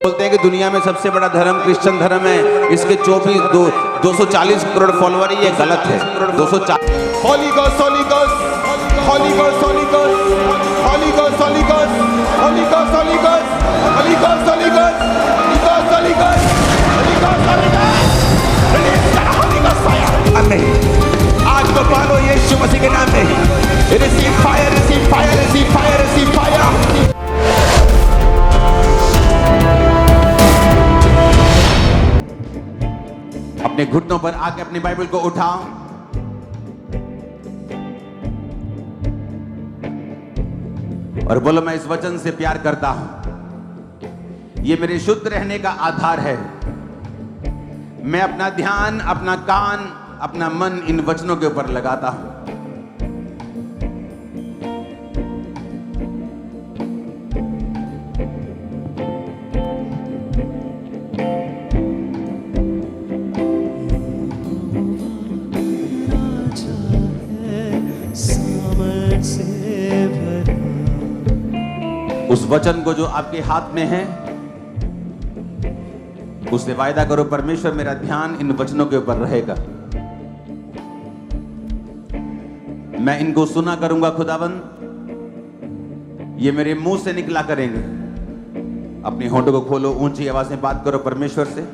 बोलते हैं कि दुनिया में सबसे बड़ा धर्म क्रिश्चियन धर्म है, इसके 240 करोड़ फॉलोअर, ये गलत है। 240 Holy Ghost, Holy Ghost, Holy Ghost, Holy Ghost, Holy Ghost, Holy Ghost, Holy Ghost, Holy Ghost, Holy Ghost, Holy Ghost, Holy Ghost, Holy Ghost, Holy Ghost, Holy Ghost, release the Holy Ghost fire. Amen. आज को पालो यीशु मसीह के नाम में। Receive fire, receive fire, receive fire, receive fire. अपने घुटनों पर आके अपनी बाइबल को उठाओ और बोलो, मैं इस वचन से प्यार करता हूं, ये मेरे शुद्ध रहने का आधार है। मैं अपना ध्यान, अपना कान, अपना मन इन वचनों के ऊपर लगाता हूं। उस वचन को जो आपके हाथ में है, उससे वायदा करो, परमेश्वर मेरा ध्यान इन वचनों के ऊपर रहेगा। मैं इनको सुना करूंगा खुदावन, ये मेरे मुंह से निकला करेंगे। अपनी होठों को खोलो, ऊंची आवाज में बात करो परमेश्वर से।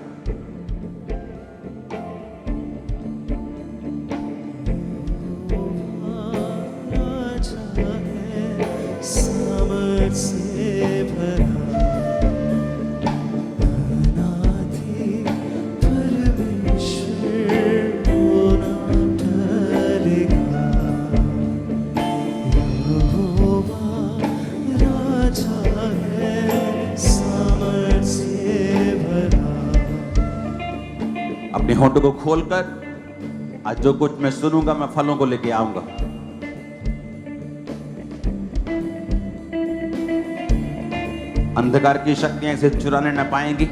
अपने होठों को खोलकर आज जो कुछ मैं सुनूंगा, मैं फलों को लेके आऊंगा। अंधकार की शक्तियां इसे चुराने न पाएंगी।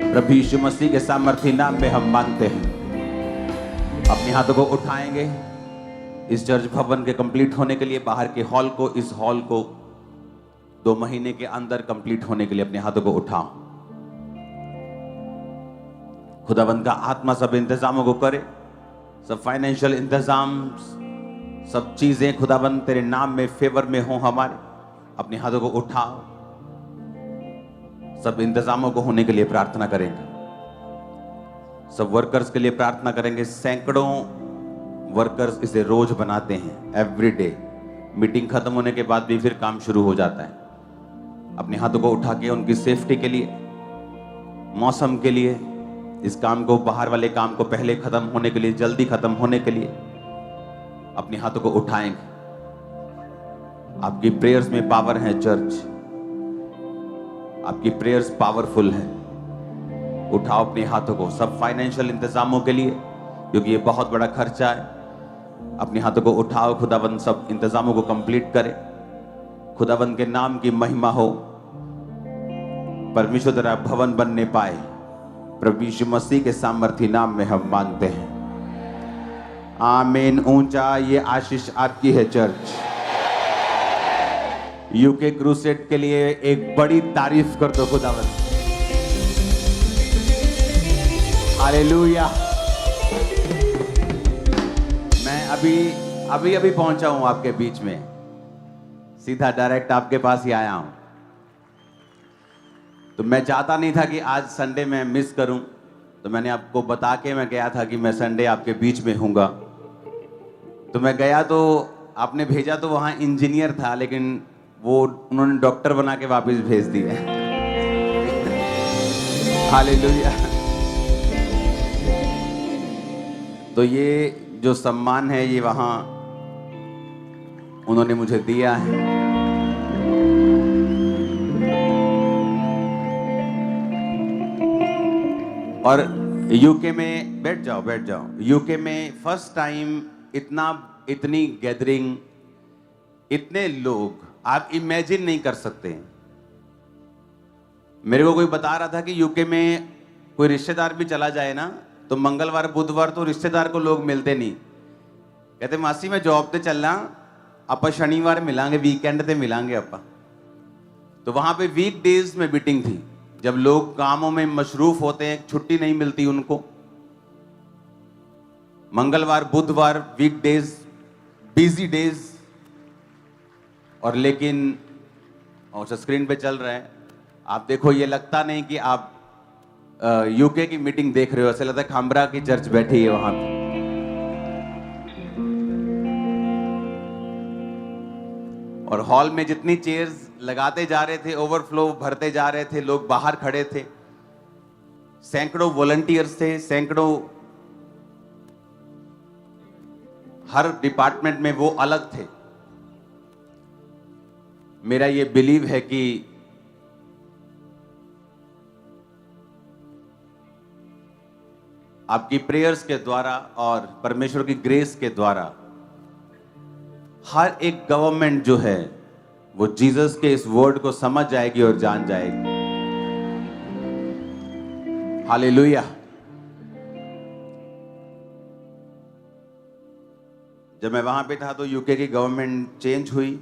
प्रभु यीशु मसीह के सामर्थी नाम में हम मांगते हैं। अपने हाथों को उठाएंगे इस चर्च भवन के कंप्लीट होने के लिए, बाहर के हॉल को, इस हॉल को 2 महीने के अंदर कंप्लीट होने के लिए अपने हाथों को उठाओ। खुदावंद का आत्मा सब इंतजामों को करे, सब फाइनेंशियल इंतजाम, सब चीजें खुदावंद तेरे नाम में फेवर में हो हमारे। अपने हाथों को उठाओ, सब इंतजामों को होने के लिए प्रार्थना करेंगे। सब वर्कर्स के लिए प्रार्थना करेंगे। सैकड़ों वर्कर्स इसे रोज बनाते हैं, एवरीडे। मीटिंग खत्म होने के बाद भी फिर काम शुरू हो जाता है। अपने हाथों को उठा के उनकी सेफ्टी के लिए, मौसम के लिए, इस काम को, बाहर वाले काम को पहले खत्म होने के लिए, जल्दी खत्म होने के लिए अपने हाथों को उठाएंगे। आपकी प्रेयर्स में पावर है चर्च, आपकी प्रेयर्स पावरफुल है। उठाओ अपने हाथों को, सब फाइनेंशियल इंतजामों के लिए, क्योंकि ये बहुत बड़ा खर्चा है। अपने हाथों को उठाओ, खुदावंद सब इंतजामों को कंप्लीट करे। खुदावंद के नाम की महिमा हो, परमेश्वर तेरा भवन बनने पाए। प्रभु यीशु मसीह के सामर्थी नाम में हम मांगते हैं, आमीन। ऊंचा ये आशीष आपकी है चर्च। यूके क्रूसेड के लिए एक बड़ी तारीफ कर दो खुदावंद। हालेलुया। मैं अभी पहुंचा हूं आपके बीच में, सीधा डायरेक्ट आपके पास ही आया हूं। तो मैं चाहता नहीं था कि आज संडे में मिस करूं, तो मैंने आपको बता के मैं गया था कि मैं संडे आपके बीच में हूंगा। तो मैं गया तो आपने भेजा तो वहां इंजीनियर था, लेकिन वो उन्होंने डॉक्टर बना के वापस भेज दिया। हालेलुया। तो ये जो सम्मान है, ये वहां उन्होंने मुझे दिया है। और यूके में बैठ जाओ। यूके में फर्स्ट टाइम इतनी गैदरिंग, इतने लोग आप इमेजिन नहीं कर सकते। मेरे को कोई बता रहा था कि यूके में कोई रिश्तेदार भी चला जाए ना, तो मंगलवार बुधवार तो रिश्तेदार को लोग मिलते नहीं। कहते मासी मैं जॉब ते चलना, ਆਪਾਂ शनिवार मिलांगे, वीकेंड ते मिलांगे ਆਪਾਂ। तो वहां पे वीक डेज में मीटिंग थी, जब लोग कामों में मशरूफ होते हैं, छुट्टी नहीं मिलती उनको। मंगलवार बुधवार वीक डेज, बिजी डेज। और लेकिन अच्छा स्क्रीन पे चल रहा है, आप देखो, ये लगता नहीं कि आप यूके की मीटिंग देख रहे हो, ऐसा लगता है खामरा की चर्च बैठी है वहां पे। और हॉल में जितनी चेयर्स लगाते जा रहे थे, ओवरफ्लो भरते जा रहे थे, लोग बाहर खड़े थे, सैकड़ों वॉलंटियर्स थे, सैकड़ों, हर डिपार्टमेंट में वो अलग थे। मेरा ये बिलीव है कि आपकी प्रेयर्स के द्वारा और परमेश्वर की ग्रेस के द्वारा हर एक गवर्नमेंट जो है वो जीसस के इस वर्ड को समझ जाएगी और जान जाएगी। हालेलुया। जब मैं वहां पे था तो यूके की गवर्नमेंट चेंज हुई,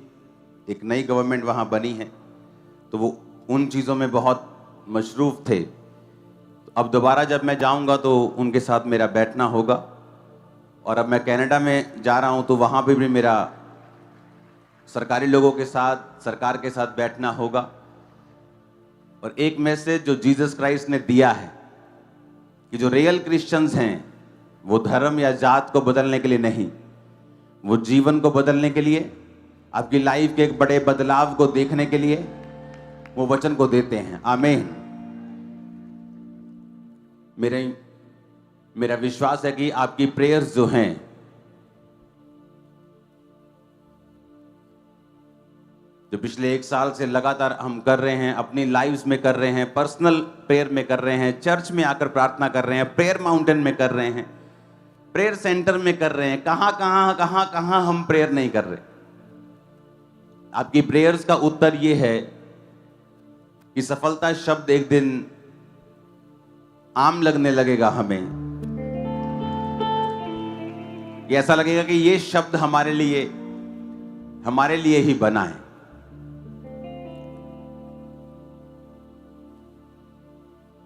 एक नई गवर्नमेंट वहां बनी है, तो वो उन चीजों में बहुत मशरूफ थे। अब दोबारा जब मैं जाऊंगा तो उनके साथ मेरा बैठना होगा। और अब मैं कनाडा में जा रहा हूं तो वहां पे भी मेरा सरकारी लोगों के साथ, सरकार के साथ बैठना होगा। और एक मैसेज जो जीसस क्राइस्ट ने दिया है कि जो रियल क्रिश्चियंस हैं वो धर्म या जात को बदलने के लिए नहीं, वो जीवन को बदलने के लिए, आपकी लाइफ के एक बड़े बदलाव को देखने के लिए वो वचन को देते हैं। आमीन। मेरा विश्वास है कि आपकी प्रेयर्स जो हैं जो पिछले 1 साल से लगातार हम कर रहे हैं, अपनी लाइव्स में कर रहे हैं, पर्सनल प्रेयर में कर रहे हैं, चर्च में आकर प्रार्थना कर रहे हैं, प्रेयर माउंटेन में कर रहे हैं, प्रेयर सेंटर में कर रहे हैं, कहां हम प्रेयर नहीं कर रहे। आपकी प्रेयर्स का उत्तर यह है कि सफलता शब्द एक दिन आम लगने लगेगा हमें, कि ऐसा लगेगा कि ये शब्द हमारे लिए ही बना है।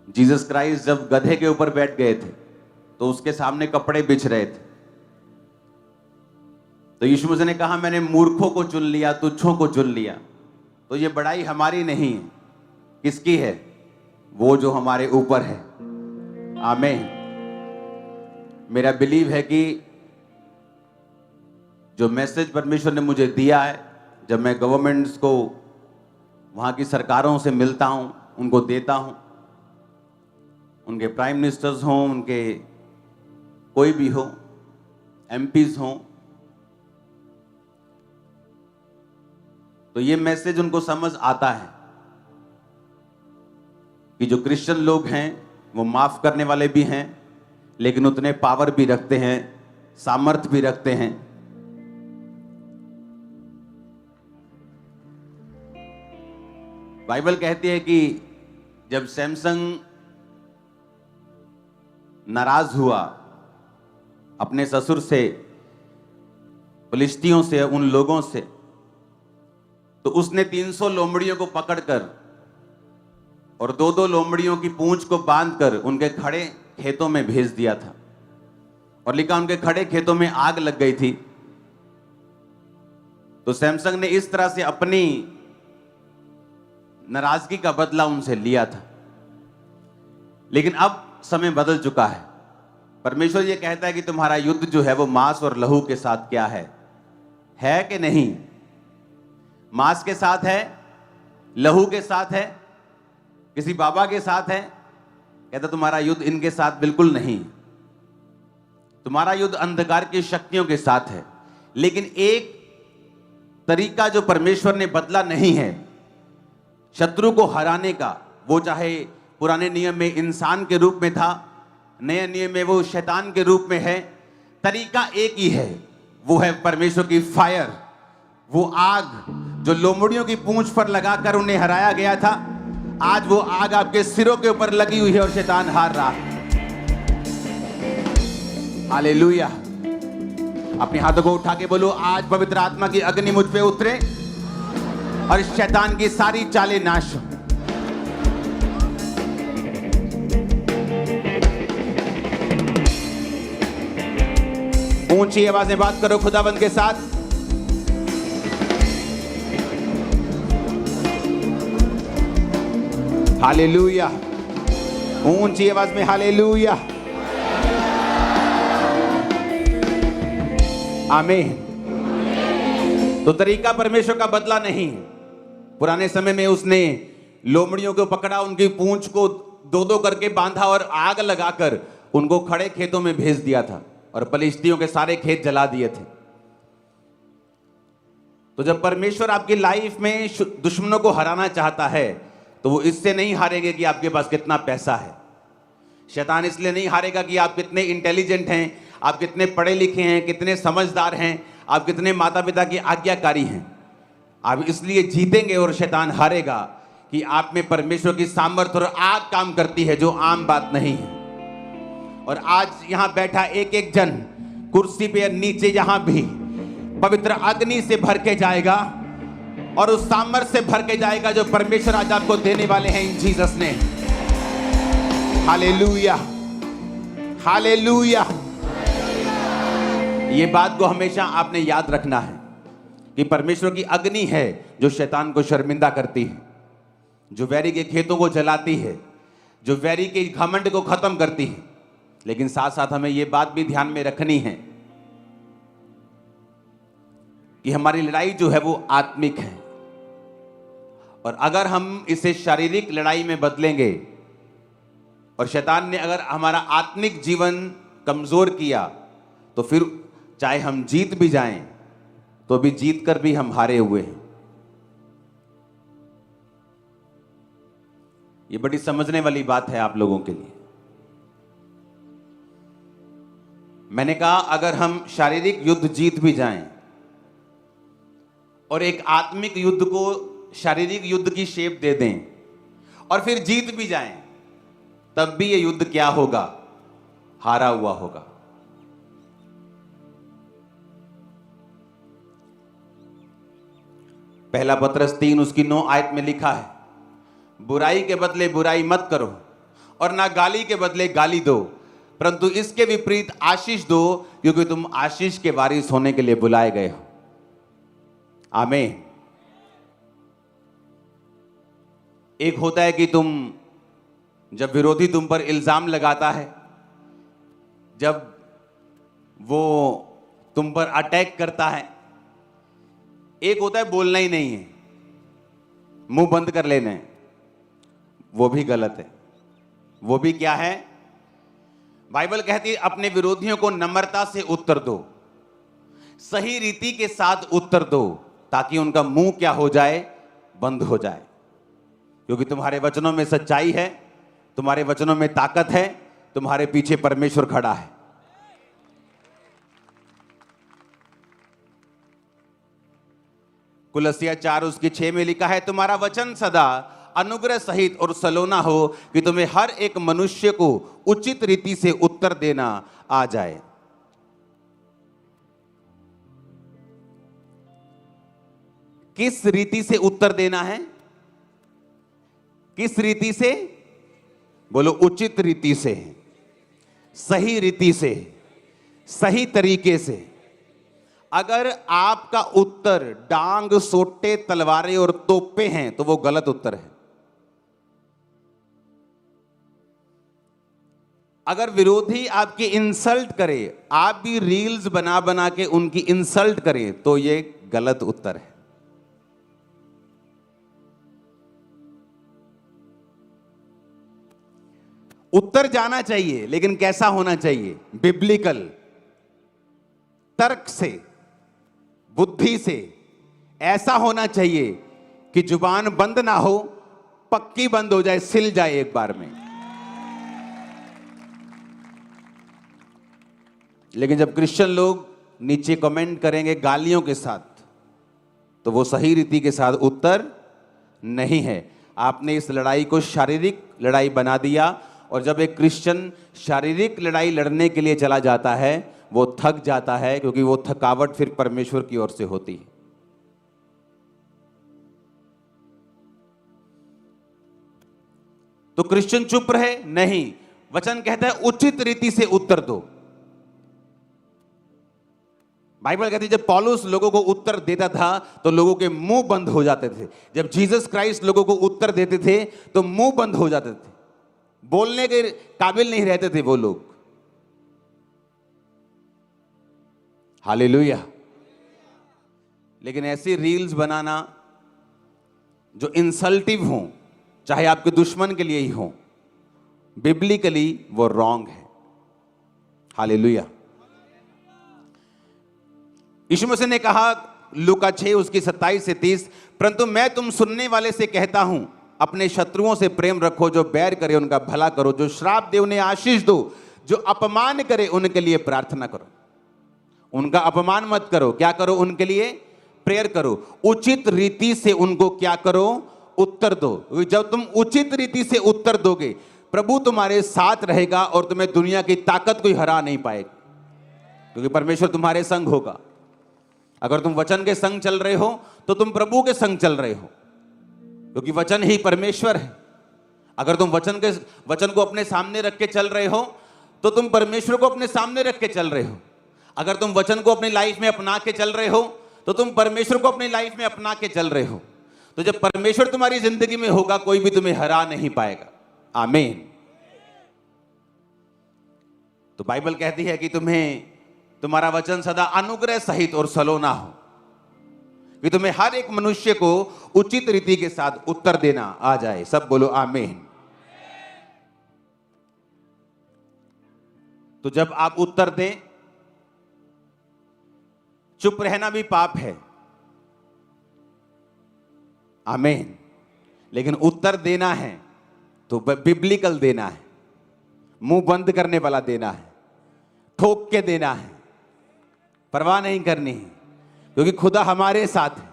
जीसस क्राइस्ट जब गधे के ऊपर बैठ गए थे तो उसके सामने कपड़े बिछ रहे थे, तो यीशु मसीह ने कहा, मैंने मूर्खों को चुन लिया, तुच्छों को चुन लिया। तो ये बड़ाई हमारी नहीं है, किसकी है? वो जो हमारे ऊपर है। आमीन। मेरा बिलीव है कि जो मैसेज परमेश्वर ने मुझे दिया है, जब मैं गवर्नमेंट्स को, वहां की सरकारों से मिलता हूं, उनको देता हूं, उनके प्राइम मिनिस्टर्स हों, उनके कोई भी हो, एमपीज हों, तो ये मैसेज उनको समझ आता है कि जो क्रिश्चियन लोग हैं वो माफ करने वाले भी हैं, लेकिन उतने पावर भी रखते हैं, सामर्थ भी रखते हैं। बाइबल कहती है कि जब सैमसन नाराज हुआ अपने ससुर से, फिलिस्तियों से, उन लोगों से, तो उसने 300 लोमड़ियों को पकड़कर और 2-2 लोमड़ियों की पूंछ को बांधकर उनके खड़े खेतों में भेज दिया था। और लिखा उनके खड़े खेतों में आग लग गई थी। तो सैमसन ने इस तरह से अपनी नाराजगी का बदला उनसे लिया था। लेकिन अब समय बदल चुका है। परमेश्वर ये कहता है कि तुम्हारा युद्ध जो है वो मांस और लहू के साथ क्या है कि नहीं? मांस के साथ है, लहू के साथ है, किसी बाबा के साथ है? कहता तुम्हारा युद्ध इनके साथ बिल्कुल नहीं। तुम्हारा युद्ध अंधकार की शक्तियों के साथ है। लेकिन एक तरीका जो परमेश्वर ने बदला नहीं है शत्रु को हराने का, वो चाहे पुराने नियम में इंसान के रूप में था, नए नियम में वो शैतान के रूप में है, तरीका एक ही है, वो है परमेश्वर की फायर, वो आग जो लोमड़ियों की पूंछ पर लगाकर उन्हें हराया गया था। आज वो आग आपके सिरों के ऊपर लगी हुई है और शैतान हार रहा है। हालेलुया। अपने हाथों को उठा के बोलो, आज पवित्र आत्मा की अग्नि मुझ पे उतरे और शैतान की सारी चालें नाश हो। ऊंची आवाज में बात करो खुदाबंद के साथ। हालेलुया। ऊंची आवाज में हालेलुया। आमीन। तो तरीका परमेश्वर का बदला नहीं। पुराने समय में उसने लोमड़ियों को पकड़ा, उनकी पूंछ को दो दो करके बांधा और आग लगाकर उनको खड़े खेतों में भेज दिया था और फलिश्तियों के सारे खेत जला दिए थे। तो जब परमेश्वर आपकी लाइफ में दुश्मनों को हराना चाहता है तो वो इससे नहीं हारेंगे कि आपके पास कितना पैसा है। शैतान इसलिए नहीं हारेगा कि आप कितने इंटेलिजेंट हैं, आप कितने पढ़े लिखे हैं, कितने समझदार हैं, आप कितने माता पिता की आज्ञाकारी हैं। आप इसलिए जीतेंगे और शैतान हारेगा कि आप में परमेश्वर की सामर्थ्य और आग काम करती है, जो आम बात नहीं है। और आज यहां बैठा एक एक जन कुर्सी पे नीचे यहां भी पवित्र अग्नि से भर के जाएगा और उस सामर्थ्य से भर के जाएगा जो परमेश्वर आज आपको देने वाले हैं इन जीसस ने। Hallelujah, hallelujah. ये बात को हमेशा आपने याद रखना है कि परमेश्वर की अग्नि है जो शैतान को शर्मिंदा करती है, जो वैरी के खेतों को जलाती है, जो वैरी के घमंड को खत्म करती है। लेकिन साथ साथ हमें यह बात भी ध्यान में रखनी है कि हमारी लड़ाई जो है वो आत्मिक है। और अगर हम इसे शारीरिक लड़ाई में बदलेंगे और शैतान ने अगर हमारा आत्मिक जीवन कमजोर किया तो फिर चाहे हम जीत भी जाएं तो भी जीत कर भी हम हारे हुए हैं। ये बड़ी समझने वाली बात है आप लोगों के लिए। मैंने कहा अगर हम शारीरिक युद्ध जीत भी जाएं और एक आत्मिक युद्ध को शारीरिक युद्ध की शेप दे दें और फिर जीत भी जाएं, तब भी ये युद्ध क्या होगा? हारा हुआ होगा। पहला पत्रस 3 उसकी 9 आयत में लिखा है, बुराई के बदले बुराई मत करो और ना गाली के बदले गाली दो, परंतु इसके विपरीत आशीष दो, क्योंकि तुम आशीष के वारिस होने के लिए बुलाए गए हो। आमीन। एक होता है कि तुम जब विरोधी तुम पर इल्जाम लगाता है, जब वो तुम पर अटैक करता है, एक होता है बोलना ही नहीं है, मुंह बंद कर लेना है। वो भी गलत है। वो भी क्या है? बाइबल कहती है अपने विरोधियों को नम्रता से उत्तर दो, सही रीति के साथ उत्तर दो, ताकि उनका मुंह क्या हो जाए? बंद हो जाए। क्योंकि तुम्हारे वचनों में सच्चाई है, तुम्हारे वचनों में ताकत है, तुम्हारे पीछे परमेश्वर खड़ा है। कुलसिया 4 उसकी 6 में लिखा है, तुम्हारा वचन सदा अनुग्रह सहित और सलोना हो कि तुम्हें हर एक मनुष्य को उचित रीति से उत्तर देना आ जाए। किस रीति से उत्तर देना है? किस रीति से? बोलो, उचित रीति से, सही रीति से, सही तरीके से। अगर आपका उत्तर डांग, सोटे, तलवारें और तोपे हैं तो वो गलत उत्तर है। अगर विरोधी आपकी इंसल्ट करे, आप भी रील्स बना बना के उनकी इंसल्ट करें, तो ये गलत उत्तर है। उत्तर जाना चाहिए, लेकिन कैसा होना चाहिए? बिब्लिकल, तर्क से, बुद्धि से। ऐसा होना चाहिए कि जुबान बंद ना हो, पक्की बंद हो जाए, सिल जाए एक बार में। लेकिन जब क्रिश्चियन लोग नीचे कमेंट करेंगे गालियों के साथ, तो वो सही रीति के साथ उत्तर नहीं है। आपने इस लड़ाई को शारीरिक लड़ाई बना दिया, और जब एक क्रिश्चियन शारीरिक लड़ाई लड़ने के लिए चला जाता है, वो थक जाता है, क्योंकि वो थकावट फिर परमेश्वर की ओर से होती है। तो क्रिश्चियन चुप रहे? नहीं, वचन कहता है उचित रीति से उत्तर दो। बाइबल कहती है जब पौलुस लोगों को उत्तर देता था तो लोगों के मुंह बंद हो जाते थे। जब जीसस क्राइस्ट लोगों को उत्तर देते थे तो मुंह बंद हो जाते थे, बोलने के काबिल नहीं रहते थे वो लोग। हालेलुया। लेकिन ऐसी रील्स बनाना जो इंसल्टिव हो, चाहे आपके दुश्मन के लिए ही हो, बिब्लिकली वो रॉन्ग है। हालेलुया। यीशु मसीह ने कहा लूका 6 उसकी 27 से 30, परंतु मैं तुम सुनने वाले से कहता हूं, अपने शत्रुओं से प्रेम रखो, जो बैर करे उनका भला करो, जो श्राप दे उन्हें आशीष दो, जो अपमान करे उनके लिए प्रार्थना करो। उनका अपमान मत करो, क्या करो? उनके लिए प्रेयर करो। उचित रीति से उनको क्या करो? उत्तर दो। जब तुम उचित रीति से उत्तर दोगे, प्रभु तुम्हारे साथ रहेगा और तुम्हें दुनिया की ताकत कोई हरा नहीं पाएगी, क्योंकि परमेश्वर तुम्हारे संग होगा। अगर तुम वचन के संग चल रहे हो तो तुम प्रभु के संग चल रहे हो, क्योंकि वचन ही परमेश्वर है। अगर तुम वचन को अपने सामने रख के चल रहे हो तो तुम परमेश्वर को अपने सामने रख के चल रहे हो। अगर तुम वचन को अपनी लाइफ में अपना के चल रहे हो तो तुम परमेश्वर को अपनी लाइफ में अपना के चल रहे हो। तो जब परमेश्वर तुम्हारी जिंदगी में होगा, कोई भी तुम्हें हरा नहीं पाएगा। आमीन। तो बाइबल कहती है कि तुम्हारा वचन सदा अनुग्रह सहित और सलोना हो, कि तुम्हें हर एक मनुष्य को उचित रीति के साथ उत्तर देना आ जाए। सब बोलो आमीन। तो जब आप उत्तर दें, चुप रहना भी पाप है। आमीन। लेकिन उत्तर देना है तो बिब्लिकल देना है, मुंह बंद करने वाला देना है, ठोक के देना है, परवाह नहीं करनी है, क्योंकि खुदा हमारे साथ है।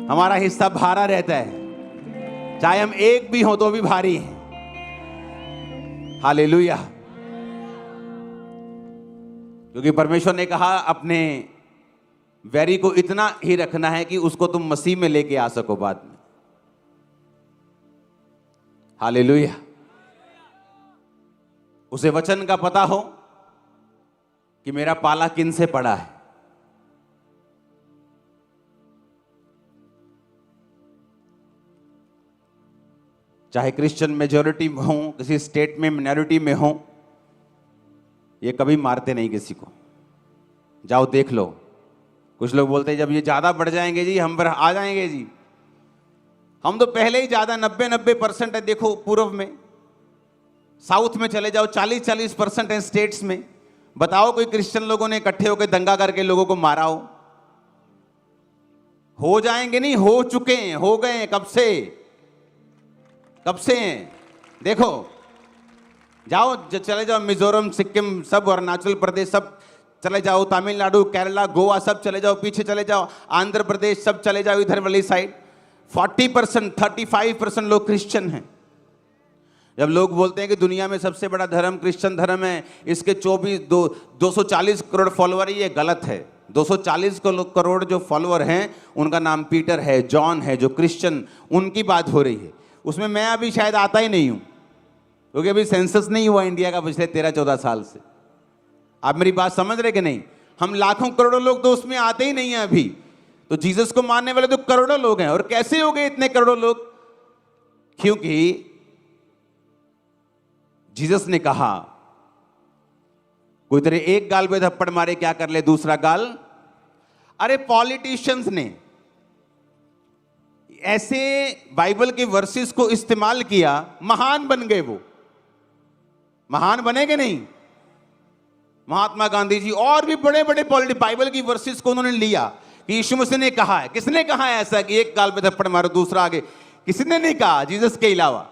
हमारा हिस्सा भारा रहता है, चाहे हम एक भी हो तो भी भारी है। हालेलुया। क्योंकि परमेश्वर ने कहा अपने वैरी को इतना ही रखना है कि उसको तुम मसीह में लेके आ सको बाद में। हालेलुया। उसे वचन का पता हो कि मेरा पाला किन से पड़ा है। चाहे क्रिश्चियन मेजॉरिटी में हो, किसी स्टेट में मिनॉरिटी में हो, ये कभी मारते नहीं किसी को। जाओ देख लो। कुछ लोग बोलते हैं जब ये ज्यादा बढ़ जाएंगे जी हम पर आ जाएंगे जी। हम तो पहले ही ज्यादा 90% है। देखो पूर्व में, साउथ में चले जाओ 40% है स्टेट्स में। बताओ कोई क्रिश्चियन लोगों ने इकट्ठे होकर दंगा करके लोगों को मारा हो जाएंगे नहीं, हो चुके हैं, हो गए हैं, कब से हैं। देखो जाओ, चले जाओ मिजोरम, सिक्किम, सब अरुणाचल प्रदेश, सब चले जाओ, तमिलनाडु, केरला, गोवा, सब चले जाओ, पीछे चले जाओ, आंध्र प्रदेश, सब चले जाओ इधर वाली साइड। 40% 35% लोग क्रिश्चियन हैं। जब लोग बोलते हैं कि दुनिया में सबसे बड़ा धर्म क्रिश्चियन धर्म है, इसके 240 करोड़ फॉलोअर, ये गलत है। 240 करोड़ जो फॉलोअर हैं उनका नाम पीटर है, जॉन है, जो क्रिश्चियन, उनकी बात हो रही है। उसमें मैं अभी शायद आता ही नहीं हूं, क्योंकि अभी सेंसस नहीं हुआ इंडिया का पिछले 13-14 साल से। आप मेरी बात समझ रहे कि नहीं? हम लाखों करोड़ों लोग तो उसमें आते ही नहीं हैं अभी। तो जीसस को मानने वाले तो करोड़ों लोग हैं। और कैसे हो गए इतने करोड़ों लोग? क्योंकि जीसस ने कहा कोई तेरे एक गाल पे थप्पड़ मारे, क्या कर ले दूसरा गाल। अरे पॉलिटिशियंस ने ऐसे बाइबल के वर्सेस को इस्तेमाल किया, महान बन गए। वो महान बने कि नहीं? महात्मा गांधी जी और भी बड़े बड़े बाइबल की वर्सेस को उन्होंने लिया कि यीशु मसीह ने कहा है। किसने कहा है ऐसा कि एक गाल पे थप्पड़ मारो दूसरा आगे? किसने नहीं कहा जीसस के अलावा।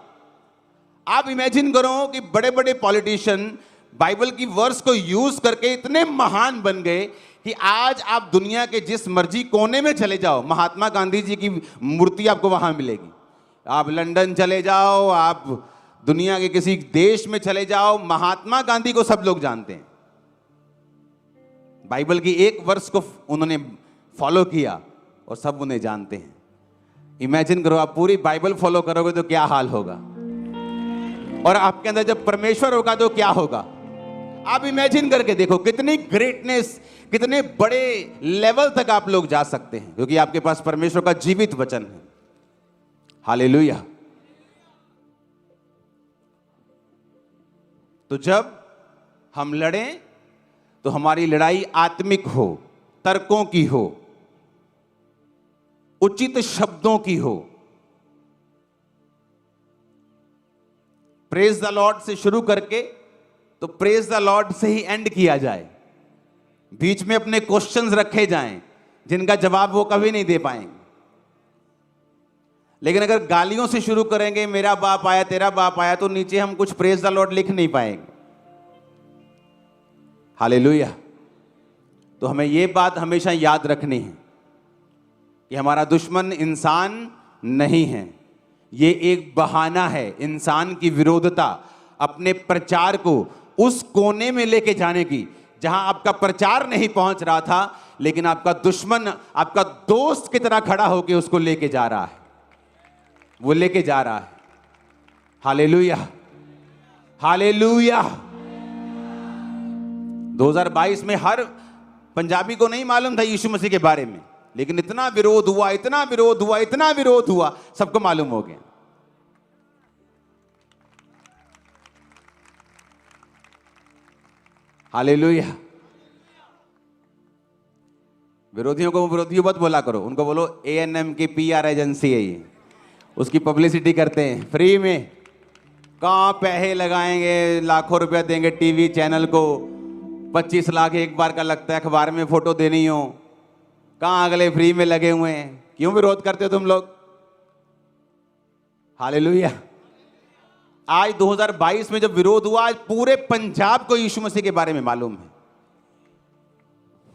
आप इमेजिन करो कि बड़े बड़े पॉलिटिशियन बाइबल की वर्स को यूज करके इतने महान बन गए कि आज आप दुनिया के जिस मर्जी कोने में चले जाओ, महात्मा गांधी जी की मूर्ति आपको वहां मिलेगी। आप लंदन चले जाओ, आप दुनिया के किसी देश में चले जाओ, महात्मा गांधी को सब लोग जानते हैं। बाइबल की एक वर्स को उन्होंने फॉलो किया और सब उन्हें जानते हैं। इमेजिन करो आप पूरी बाइबल फॉलो करोगे तो क्या हाल होगा। और आपके अंदर जब परमेश्वर होगा तो क्या होगा? आप इमेजिन करके देखो कितनी ग्रेटनेस, कितने बड़े लेवल तक आप लोग जा सकते हैं, क्योंकि आपके पास परमेश्वर का जीवित वचन है। हालेलुया। तो जब हम लड़ें तो हमारी लड़ाई आत्मिक हो, तर्कों की हो, उचित शब्दों की हो। प्रेज द लॉर्ड से शुरू करके तो प्रेज द लॉर्ड से ही एंड किया जाए। बीच में अपने क्वेश्चंस रखे जाएं जिनका जवाब वो कभी नहीं दे पाएंगे। लेकिन अगर गालियों से शुरू करेंगे, मेरा बाप आया, तेरा बाप आया, तो नीचे हम कुछ प्रेज द लॉर्ड लिख नहीं पाएंगे। हालेलुया। तो हमें यह बात हमेशा याद रखनी है कि हमारा दुश्मन इंसान नहीं है, ये एक बहाना है इंसान की विरोधता अपने प्रचार को उस कोने में लेके जाने की जहां आपका प्रचार नहीं पहुंच रहा था, लेकिन आपका दुश्मन आपका दोस्त की तरह खड़ा होकर उसको लेके जा रहा है, वो लेके जा रहा है। Hallelujah, hallelujah. 2022 में हर पंजाबी को नहीं मालूम था यीशु मसीह के बारे में, लेकिन इतना विरोध हुआ, इतना विरोध हुआ, इतना विरोध हुआ, सबको मालूम हो गया। हालेलुया। विरोधियों को विरोधियों मत बोला करो, उनको बोलो ANM की PR एजेंसी है ये, उसकी पब्लिसिटी करते हैं फ्री में। कहां पैसे लगाएंगे, लाखों रुपया देंगे टीवी चैनल को, 25 लाख एक बार का लगता है, अखबार में फोटो देनी हो, कहां अगले फ्री में लगे हुए हैं। क्यों विरोध करते हो तुम लोग? हालेलुया। आज 2022 में जब विरोध हुआ, आज पूरे पंजाब को यीशु मसीह के बारे में मालूम है।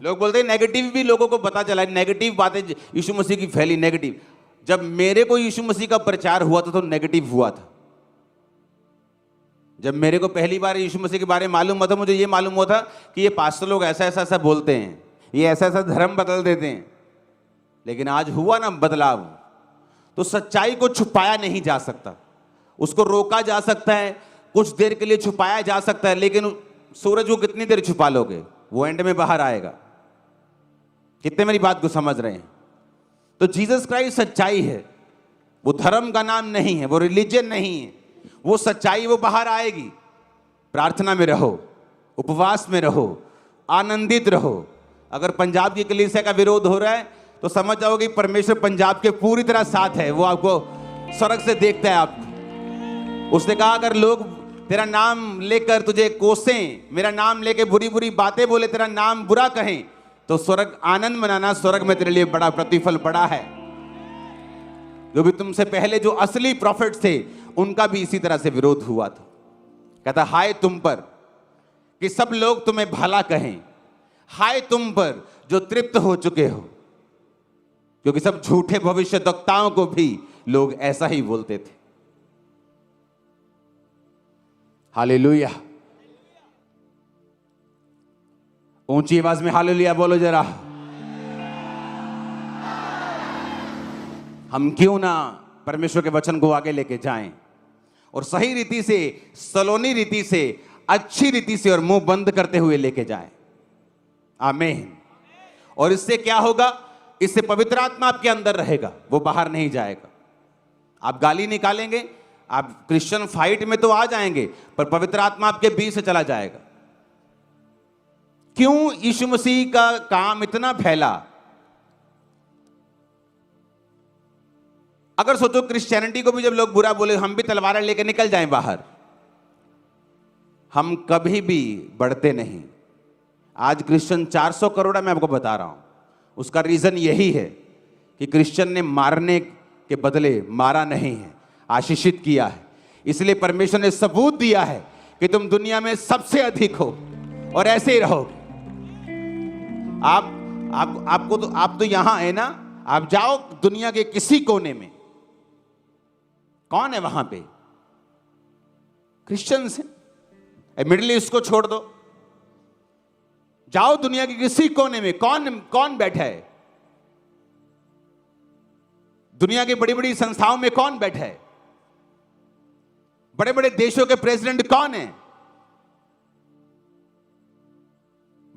लोग बोलते हैं नेगेटिव भी लोगों को पता चला, नेगेटिव बातें यीशु मसीह की फैली, नेगेटिव। जब मेरे को यीशु मसीह का प्रचार हुआ था तो नेगेटिव हुआ था। जब मेरे को पहली बार यीशु मसीह के बारे में मालूम हुआ था, मुझे ये मालूम हुआ था कि ये पास्टर लोग ऐसा ऐसा ऐसा बोलते हैं, ये ऐसा ऐसा धर्म बदल देते हैं। लेकिन आज हुआ ना बदलाव, तो सच्चाई को छुपाया नहीं जा सकता, उसको रोका जा सकता है, कुछ देर के लिए छुपाया जा सकता है, लेकिन सूरज को कितनी देर छुपा लोगे, वो एंड में बाहर आएगा। कितने मेरी बात को समझ रहे हैं? तो जीसस क्राइस्ट सच्चाई है, वो धर्म का नाम नहीं है, वो रिलीजन नहीं है, वो सच्चाई, वो बाहर आएगी। प्रार्थना में रहो, उपवास में रहो, आनंदित रहो। अगर पंजाब की कलीसिया का विरोध हो रहा है तो समझ जाओ कि परमेश्वर पंजाब के पूरी तरह साथ है, वो आपको स्वर्ग से देखता है आपको। उसने कहा अगर लोग तेरा नाम लेकर तुझे कोसें, मेरा नाम लेकर बुरी बुरी बातें बोले, तेरा नाम बुरा कहें, तो स्वर्ग आनंद मनाना, स्वर्ग में तेरे लिए बड़ा प्रतिफल पड़ा है। जो भी तुमसे पहले जो असली प्रॉफिट थे उनका भी इसी तरह से विरोध हुआ था। कहता हाय तुम पर कि सब लोग तुम्हें भला कहें, हाय तुम पर जो तृप्त हो चुके हो, क्योंकि सब झूठे भविष्यद्वक्ताओं को भी लोग ऐसा ही बोलते थे। हालेलुया। ऊंची आवाज में हालेलुया बोलो जरा। हम क्यों ना परमेश्वर के वचन को आगे लेके जाएं और सही रीति से, सलोनी रीति से, अच्छी रीति से और मुंह बंद करते हुए लेके जाएं। आमीन। और इससे क्या होगा? इससे पवित्र आत्मा आपके अंदर रहेगा, वो बाहर नहीं जाएगा। आप गाली निकालेंगे, आप क्रिश्चियन फाइट में तो आ जाएंगे, पर पवित्र आत्मा आपके बीच से चला जाएगा। क्यों यीशु मसीह का काम इतना फैला? अगर सोचो क्रिश्चियनिटी को भी जब लोग बुरा बोले, हम भी तलवारें लेकर निकल जाएं बाहर, हम कभी भी बढ़ते नहीं। आज क्रिश्चियन 400 करोड़ है, मैं आपको बता रहा हूं। उसका रीजन यही है कि क्रिश्चियन ने मारने के बदले मारा नहीं है, आशीषित किया है। इसलिए परमेश्वर ने सबूत दिया है कि तुम दुनिया में सबसे अधिक हो और ऐसे ही रहोगे। आप तो यहां है ना, आप जाओ दुनिया के किसी कोने में, कौन है वहां पे? क्रिश्चियंस हैं। मिडिल ईस्ट को छोड़ दो, जाओ दुनिया के किसी कोने में, कौन बैठा है? दुनिया की बड़ी बड़ी संस्थाओं में कौन बैठा है? बड़े बड़े देशों के प्रेसिडेंट कौन हैं?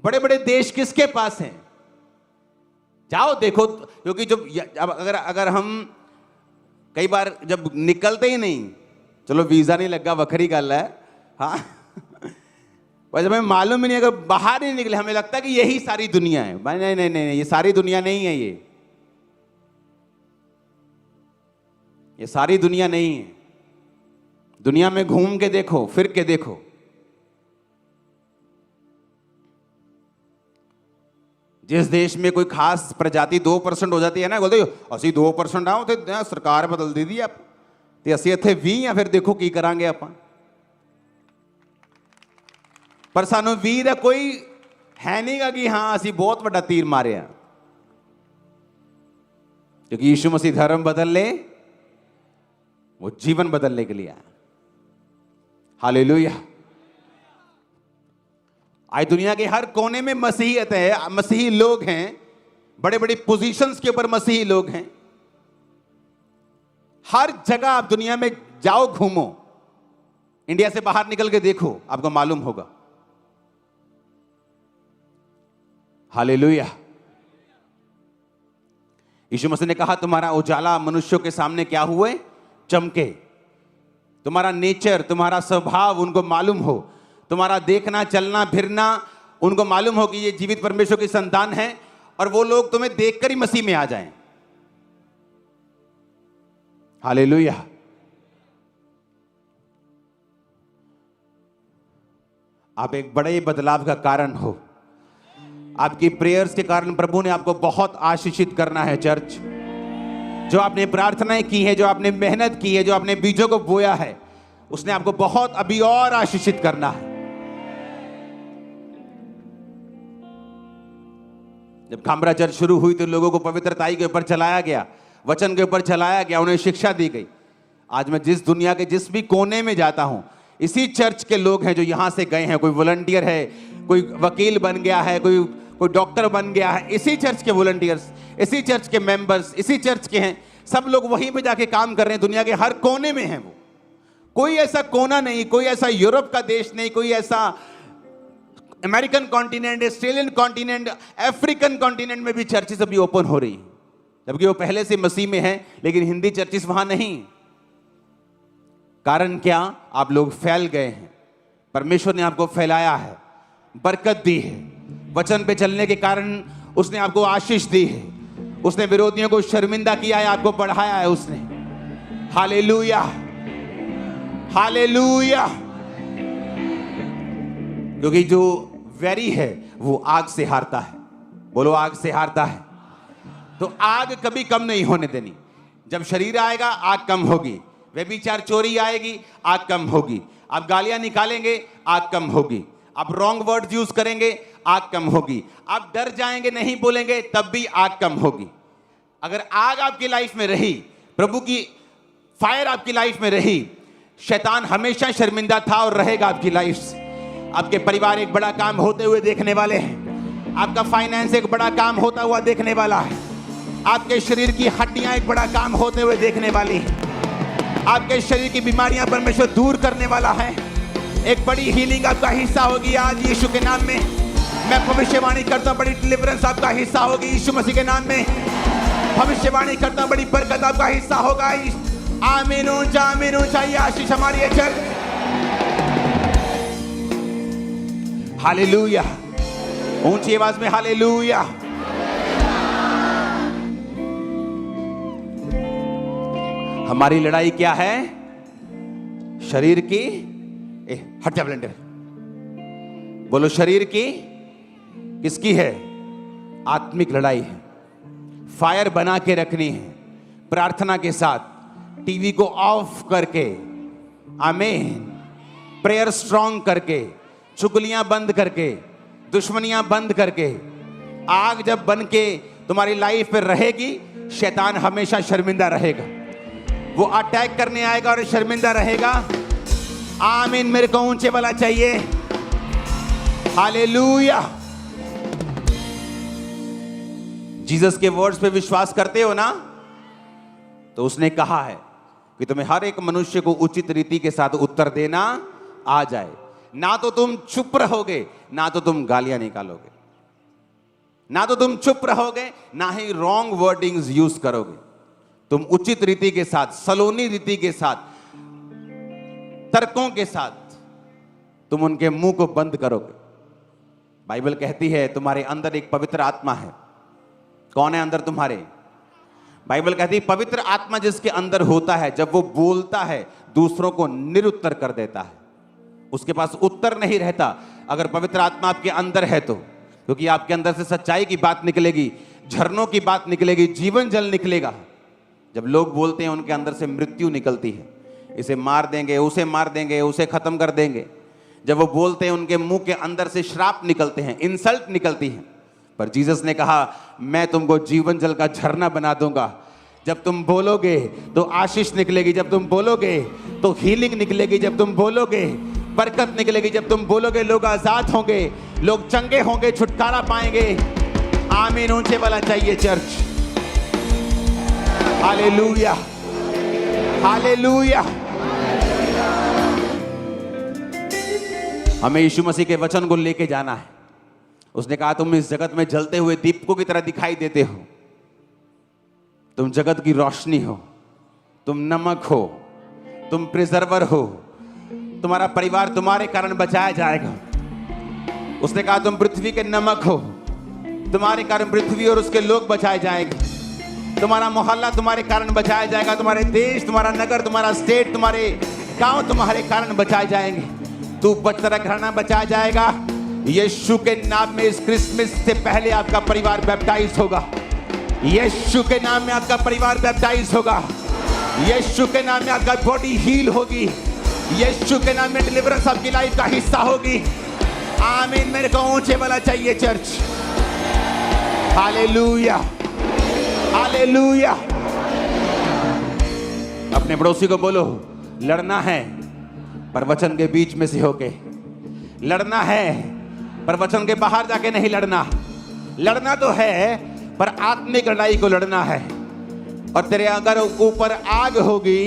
बड़े बड़े देश किसके पास हैं? जाओ देखो, क्योंकि जब अगर हम कई बार जब निकलते ही नहीं, चलो वीजा नहीं लगा वखरी गल है, हाँ पर जब हमें मालूम ही नहीं, अगर बाहर नहीं निकले हमें लगता है कि यही सारी दुनिया है। नहीं नहीं नहीं, ये सारी दुनिया नहीं है, ये सारी दुनिया नहीं है। दुनिया में घूम के देखो, फिर के देखो, जिस देश में कोई खास प्रजाति 2% हो जाती है ना, बोलते असी 2% आओ तो सरकार बदल दी दी आप, ते असी इत्थे 20 या फिर देखो की करांगे आप। पर सानू 20 का कोई है नहीं गा कि हाँ असी बहुत बड़ा तीर मारे, क्योंकि यीशु मसीह धर्म बदल ले, वो जीवन बदलने के लिए आया। हालेलुया। आज दुनिया के हर कोने में मसीहियत है, मसीही लोग हैं, बड़े बड़े पोजीशंस के ऊपर मसीही लोग हैं। हर जगह आप दुनिया में जाओ, घूमो, इंडिया से बाहर निकल के देखो, आपको मालूम होगा। हालेलुया। यीशु मसीह ने कहा तुम्हारा उजाला मनुष्यों के सामने क्या हुए? चमके। तुम्हारा नेचर, तुम्हारा स्वभाव उनको मालूम हो, तुम्हारा देखना चलना फिरना उनको मालूम हो कि ये जीवित परमेश्वर की संतान है, और वो लोग तुम्हें देखकर ही मसीह में आ जाएं। हालेलुया। आप एक बड़े बदलाव का कारण हो। आपकी प्रेयर्स के कारण प्रभु ने आपको बहुत आशीषित करना है। चर्च, जो आपने प्रार्थनाएं की है, जो आपने मेहनत की है, जो आपने बीजों को बोया है, उसने आपको बहुत अभी और आशीषित करना है। जब खामरा चर्च शुरू हुई तो लोगों को पवित्रताई के ऊपर चलाया गया, वचन के ऊपर चलाया गया, उन्हें शिक्षा दी गई। आज मैं जिस दुनिया के जिस भी कोने में जाता हूं, इसी चर्च के लोग हैं जो यहां से गए हैं। कोई वॉलंटियर है, कोई वकील बन गया है, कोई डॉक्टर बन गया है, इसी चर्च के वॉलंटियर्स, इसी चर्च के मेंबर्स, इसी चर्च के हैं। सब लोग वहीं पे जाके काम कर रहे हैं। दुनिया के हर कोने में हैं वो। कोई ऐसा कोना नहीं, कोई ऐसा यूरोप का देश नहीं, कोई ऐसा American continent, Australian continent, African continent में भी चर्चेस अभी ओपन हो रही हैं, जबकि वो पहले से मसीह में हैं, लेकिन हिंदी चर्चेस वहां नहीं। कारण क्या? आप लोग फैल गए हैं। परमेश्वर ने आपको फैलाया है, बरकत दी है। वचन पे चलने के कारण उसने आपको आशीष दी है। उसने विरोधियों को शर्मिंदा किया है, आपको बढ़ाया है उसने। Hallelujah, hallelujah. क्योंकि जो वैरी है वो आग से हारता है। बोलो, आग से हारता है। तो आग कभी कम नहीं होने देनी। जब शरीर आएगा आग कम होगी, व्यभिचार चोरी आएगी आग कम होगी, आप गालियां निकालेंगे आग कम होगी, आप रॉन्ग वर्ड्स यूज करेंगे आग कम होगी, आप डर जाएंगे नहीं बोलेंगे तब भी आग कम होगी। अगर आग आपकी लाइफ में रही, प्रभु की फायर आपकी लाइफ में रही, शैतान हमेशा शर्मिंदा था और रहेगा आपकी लाइफ से। आपके परिवार एक बड़ा काम होते हुए देखने वाले हैं। आपका फाइनेंस एक बड़ा काम होता हुआ देखने वाला है। आपके शरीर की हड्डियां एक बड़ा काम होते हुए देखने वाली हैं। आपके शरीर की बीमारियां परमेश्वर दूर करने वाला है। एक बड़ी हीलिंग आपका हिस्सा होगी आज यीशु के नाम में। मैं भविष्यवाणी करता हूं, बड़ी डिलीवरेंस आपका हिस्सा होगी यीशु मसीह के नाम में। भविष्यवाणी करता हूं, बड़ी बरकत आपका हिस्सा होगा। आमीन जामीन चाहिए आशीष हमारी है चर्च। हालेलुया, ऊंची आवाज में हालेलुया। हमारी लड़ाई क्या है? शरीर की, हट जा ब्लेंडर, बोलो शरीर की, किसकी है? आत्मिक लड़ाई है। फायर बना के रखनी है प्रार्थना के साथ, टीवी को ऑफ करके, आमीन, प्रेयर स्ट्रांग करके, चुगलियां बंद करके, दुश्मनियां बंद करके। आग जब बन के तुम्हारी लाइफ पे रहेगी, शैतान हमेशा शर्मिंदा रहेगा। वो अटैक करने आएगा और शर्मिंदा रहेगा। आमीन, मेरे को ऊंचे वाला चाहिए। हालेलुया। जीसस के वर्ड्स पे विश्वास करते हो ना? तो उसने कहा है कि तुम्हें हर एक मनुष्य को उचित रीति के साथ उत्तर देना आ जाए। ना तो तुम चुप रहोगे, ना तो तुम गालियां निकालोगे, ना तो तुम चुप रहोगे, ना ही रॉन्ग वर्डिंग्स यूज करोगे। तुम उचित रीति के साथ, सलोनी रीति के साथ, तर्कों के साथ तुम उनके मुंह को बंद करोगे। बाइबल कहती है तुम्हारे अंदर एक पवित्र आत्मा है। कौन है अंदर तुम्हारे? बाइबल कहती है पवित्र आत्मा जिसके अंदर होता है, जब वो बोलता है दूसरों को निरुत्तर कर देता है, उसके पास उत्तर नहीं रहता। अगर पवित्र आत्मा आपके अंदर है तो, क्योंकि आपके अंदर से सच्चाई की बात निकलेगी, झरनों की बात निकलेगी, जीवन जल निकलेगा। जब लोग बोलते हैं उनके अंदर से मृत्यु निकलती है, इसे मार देंगे, उसे मार देंगे, उसे खत्म कर देंगे। जब वो बोलते हैं उनके मुंह के अंदर से श्राप निकलते हैं, इंसल्ट निकलती है। पर जीसस ने कहा मैं तुमको जीवन जल का झरना बना दूंगा। जब तुम बोलोगे तो आशीष निकलेगी, जब तुम बोलोगे तो हीलिंग निकलेगी, जब तुम बोलोगे बरकत निकलेगी, जब तुम बोलोगे लोग आजाद होंगे, लोग चंगे होंगे, छुटकारा पाएंगे। आमीन ऊंचे वाला चाहिए चर्च। Hallelujah, hallelujah. हमें यीशु मसीह के वचन को लेके जाना है। उसने कहा तुम इस जगत में जलते हुए दीपकों की तरह दिखाई देते हो, तुम जगत की रोशनी हो, तुम नमक हो, तुम प्रिजर्वर हो, तुम्हारा परिवार तुम्हारे कारण बचाया जाएगा। उसने कहा तुम पृथ्वी के नमक हो, तुम्हारे कारण पृथ्वी और उसके लोग बचाए जाएंगे। तुम्हारा मोहल्ला तुम्हारे कारण बचाया जाएगा, तुम्हारे देश, तुम्हारा नगर, तुम्हारा स्टेट, तुम्हारे गांव तुम्हारे कारण बचाए जाएंगे। तू तेरा घराना बचाया जाएगा। यीशु के नाम में इस क्रिसमस से पहले आपका परिवार बैप्टाइज होगा। यीशु के नाम में आपका परिवार बैप्टाइज होगा। यीशु के नाम में आपका बॉडी हील होगी। यीशु के नाम में डिलीवरेंस आपकी लाइफ का हिस्सा होगी। आमीन। मेरे को ऊंचे वाला चाहिए चर्च। Hallelujah, hallelujah. अपने पड़ोसी को बोलो लड़ना है पर वचन के बीच में से होके लड़ना है, पर वचन के बाहर जाके नहीं लड़ना। लड़ना तो है पर आत्मिक लड़ाई को लड़ना है। और तेरे अगर ऊपर आग होगी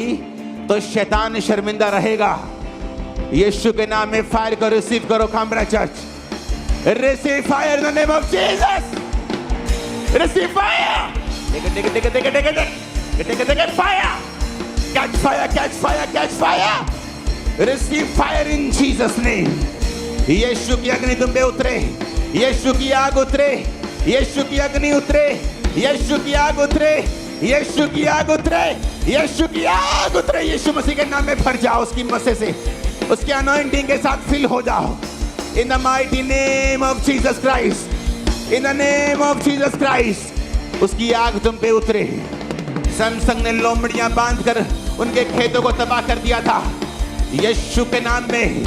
तो शैतान शर्मिंदा रहेगा। यीशु के नाम में फायर को रिसीव करो। कामरा church receive fire in the name of Jesus. Receive fire. Fire, catch fire, catch fire, catch fire. Receive fire in Jesus name. यीशु की अग्नि तुम पे उतरे, यीशु की आग उतरे, यीशु की अग्नि उतरे, यीशु की आग उतरे, यीशु की आग उतरे, यीशु की आग उतरे। यीशु मसीह के नाम में भर जाओ, उसकी मसे से, उसके अनॉइंटिंग के साथ फिल हो जाओ। In the mighty name of Jesus Christ, in the name of Jesus Christ. उसकी आग तुम पे उतरे। सैमसंग ने लोमड़ियां बांधकर उनके खेतों को तबाह कर दिया था। यीशु के नाम में,